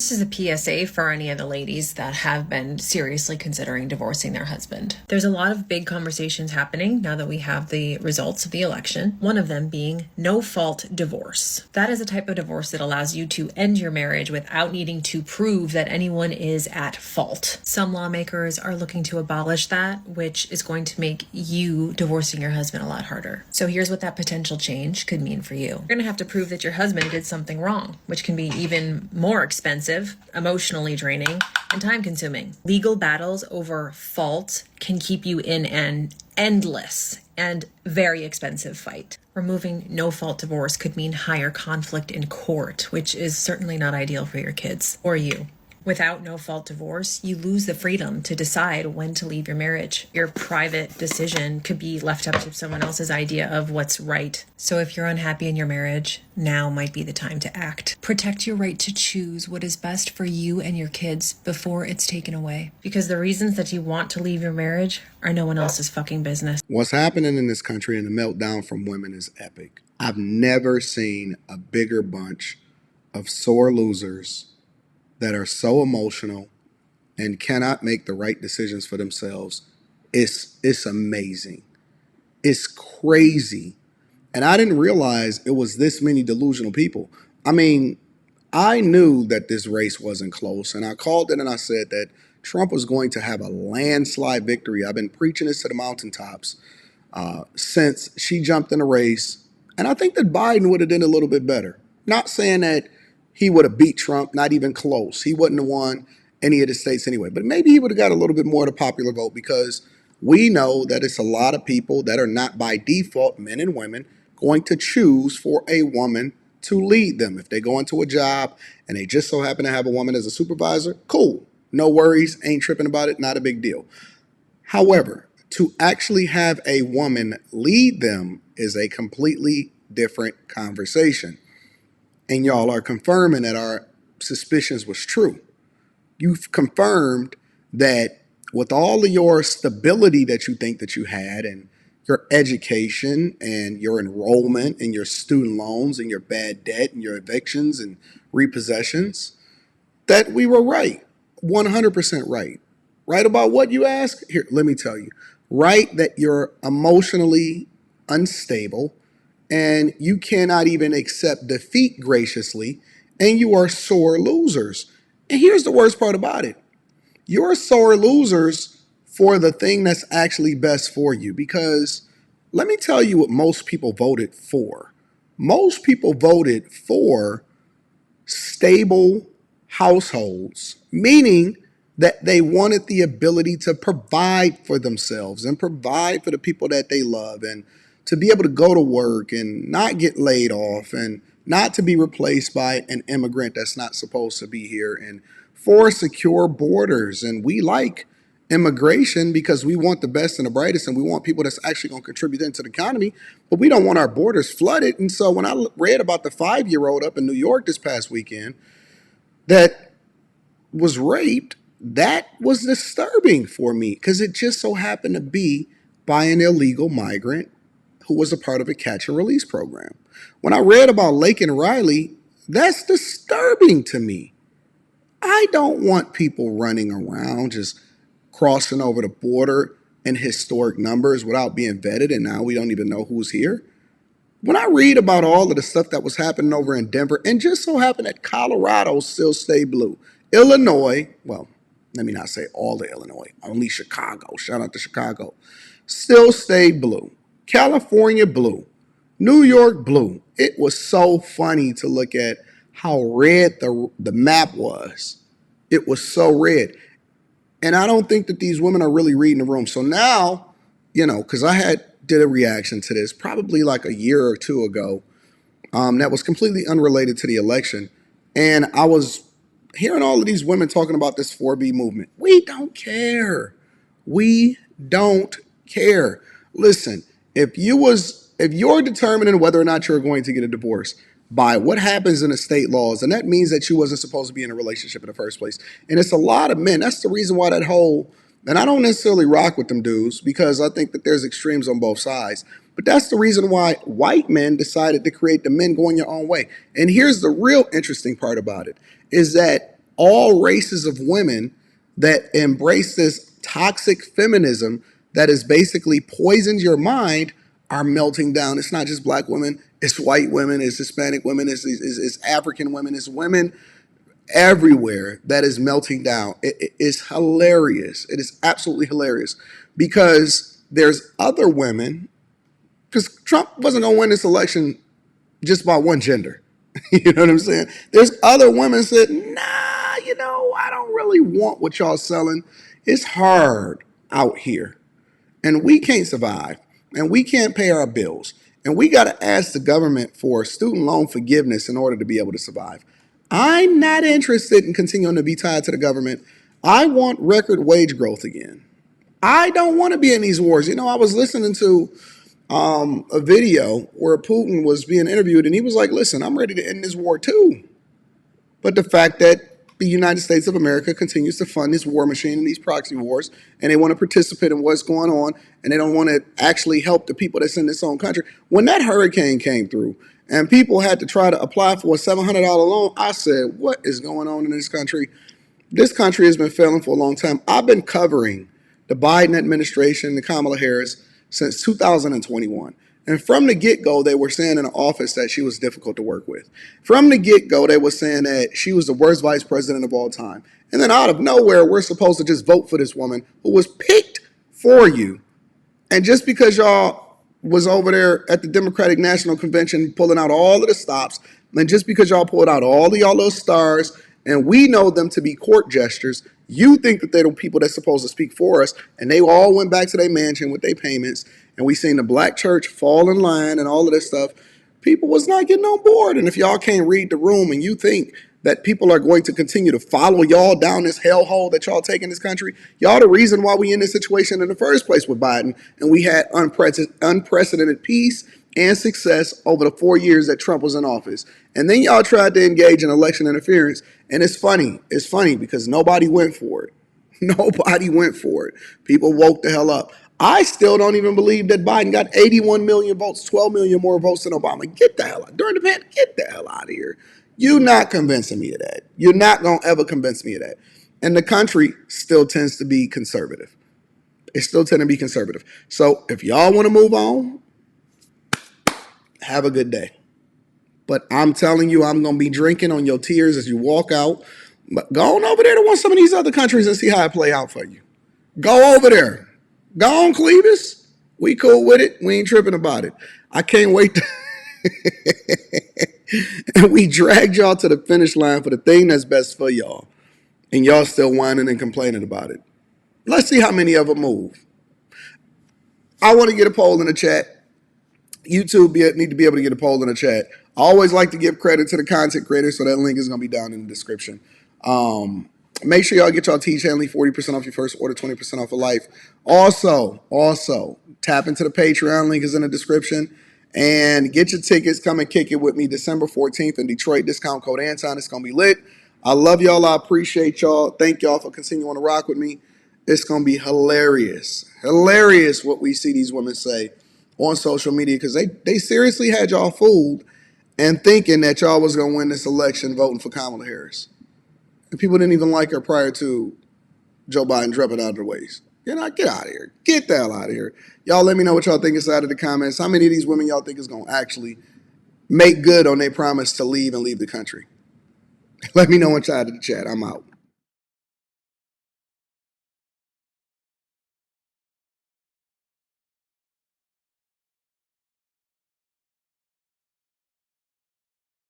This is a PSA for any of the ladies that have been seriously considering divorcing their husband. There's a lot of big conversations happening now that we have the results of the election, one of them being no-fault divorce. That is a type of divorce that allows you to end your marriage without needing to prove that anyone is at fault. Some lawmakers are looking to abolish that, which is going to make you divorcing your husband a lot harder. So here's what that potential change could mean for you. You're going to have to prove that your husband did something wrong, which can be even more expensive, emotionally draining, and time-consuming. Legal battles over fault can keep you in an endless and very expensive fight. Removing no-fault divorce could mean higher conflict in court, which is certainly not ideal for your kids or you. Without no-fault divorce, you lose the freedom to decide when to leave your marriage. Your private decision could be left up to someone else's idea of what's right. So if you're unhappy in your marriage, now might be the time to act. Protect your right to choose what is best for you and your kids before it's taken away. Because the reasons that you want to leave your marriage are no one else's fucking business. What's happening in this country and the meltdown from women is epic. I've never seen a bigger bunch of sore losers that are so emotional and cannot make the right decisions for themselves. It's amazing. It's crazy. And I didn't realize it was this many delusional people. I mean, I knew that this race wasn't close, and I called it and I said that Trump was going to have a landslide victory. I've been preaching this to the mountaintops since she jumped in the race, and I think that Biden would have done a little bit better. Not saying that he would have beat Trump, not even close. He wouldn't have won any of the states anyway. But maybe he would have got a little bit more of the popular vote, because we know that it's a lot of people that are not by default, men and women, going to choose for a woman to lead them. If they go into a job and they just so happen to have a woman as a supervisor, cool. No worries, ain't tripping about it, not a big deal. However, to actually have a woman lead them is a completely different conversation. And y'all are confirming that our suspicions was true. You've confirmed that with all of your stability that you think that you had, and your education and your enrollment and your student loans and your bad debt and your evictions and repossessions, that we were right. 100% right. Right about what you ask? Here, let me tell you. Right that you're emotionally unstable, and you cannot even accept defeat graciously, and you are sore losers. And here's the worst part about it. You're sore losers for the thing that's actually best for you, because let me tell you what most people voted for. Most people voted for stable households, meaning that they wanted the ability to provide for themselves and provide for the people that they love, and to be able to go to work and not get laid off, and not to be replaced by an immigrant that's not supposed to be here, and for secure borders. And we like immigration because we want the best and the brightest, and we want people that's actually going to contribute into the economy, but we don't want our borders flooded. And so when I read about the 5-year-old up in New York this past weekend that was raped, that was disturbing for me, because it just so happened to be by an illegal migrant who was a part of a catch and release program. When I read about Lake and Riley, that's disturbing to me. I don't want people running around just crossing over the border in historic numbers without being vetted, and now we don't even know who's here. When I read about all of the stuff that was happening over in Denver, and just so happened that Colorado still stayed blue. Illinois, well, let me not say all of Illinois, only Chicago, shout out to Chicago, still stayed blue. California blue. New York blue. It was so funny to look at how red the map was. It was so red. And I don't think that these women are really reading the room. So now, because I did a reaction to this probably like a year or two ago, that was completely unrelated to the election. And I was hearing all of these women talking about this 4B movement. We don't care. We don't care. Listen, if you're determining whether or not you're going to get a divorce by what happens in the state laws, and that means that you wasn't supposed to be in a relationship in the first place. And it's a lot of men. That's the reason why that whole, and I don't necessarily rock with them dudes, because I think that there's extremes on both sides. But that's the reason why white men decided to create the men going your own way. And here's the real interesting part about it, is that all races of women that embrace this toxic feminism that has basically poisoned your mind are melting down. It's not just black women, it's white women, it's Hispanic women, it's African women, it's women everywhere that is melting down. It is hilarious. It is absolutely hilarious because there's other women, because Trump wasn't going to win this election just by one gender. You know what I'm saying? There's other women said, nah, I don't really want what y'all selling. It's hard out here and we can't survive and we can't pay our bills. And we got to ask the government for student loan forgiveness in order to be able to survive. I'm not interested in continuing to be tied to the government. I want record wage growth again. I don't want to be in these wars. I was listening to a video where Putin was being interviewed and he was like, listen, I'm ready to end this war too. But the fact that the United States of America continues to fund this war machine and these proxy wars, and they want to participate in what's going on, and they don't want to actually help the people that's in this own country. When that hurricane came through and people had to try to apply for a $700 loan, I said, what is going on in this country? This country has been failing for a long time. I've been covering the Biden administration, the Kamala Harris, since 2021. And from the get-go, they were saying in the office that she was difficult to work with. From the get-go, they were saying that she was the worst vice president of all time. And then out of nowhere, we're supposed to just vote for this woman who was picked for you. And just because y'all was over there at the Democratic National Convention pulling out all of the stops, and just because y'all pulled out all of y'all little stars, and we know them to be court gestures, you think that they're the people that's supposed to speak for us, and they all went back to their mansion with their payments, and we seen the black church fall in line and all of this stuff. People was not getting on board. And if y'all can't read the room and you think that people are going to continue to follow y'all down this hellhole that y'all take in this country, y'all the reason why we in this situation in the first place with Biden, and we had unprecedented peace and success over the 4 years that Trump was in office. And then y'all tried to engage in election interference. And it's funny. It's funny because nobody went for it. Nobody went for it. People woke the hell up. I still don't even believe that Biden got 81 million votes, 12 million more votes than Obama. Get the hell out. During the pandemic, get the hell out of here. You're not convincing me of that. You're not going to ever convince me of that. And the country still tends to be conservative. It still tends to be conservative. So if y'all want to move on, have a good day. But I'm telling you, I'm going to be drinking on your tears as you walk out. But go on over there to one of some of these other countries and see how it play out for you. Go over there. Go on, Clevis. We cool with it. We ain't tripping about it. I can't wait to and we dragged y'all to the finish line for the thing that's best for y'all. And y'all still whining and complaining about it. Let's see how many of them move. I want to get a poll in the chat. YouTube need to be able to get a poll in the chat. I always like to give credit to the content creators, so that link is going to be down in the description. Make sure y'all get y'all Teach Hanley 40% off your first order, 20% off of life. Also, tap into the Patreon. Link is in the description. And get your tickets. Come and kick it with me December 14th in Detroit. Discount code Anton. It's going to be lit. I love y'all. I appreciate y'all. Thank y'all for continuing to rock with me. It's going to be hilarious. Hilarious what we see these women say on social media because they seriously had y'all fooled and thinking that y'all was going to win this election voting for Kamala Harris. And people didn't even like her prior to Joe Biden dropping out of the ways. Get out of here. Get the hell out of here. Y'all let me know what y'all think inside of the comments. How many of these women y'all think is going to actually make good on their promise to leave and leave the country? Let me know inside of the chat. I'm out.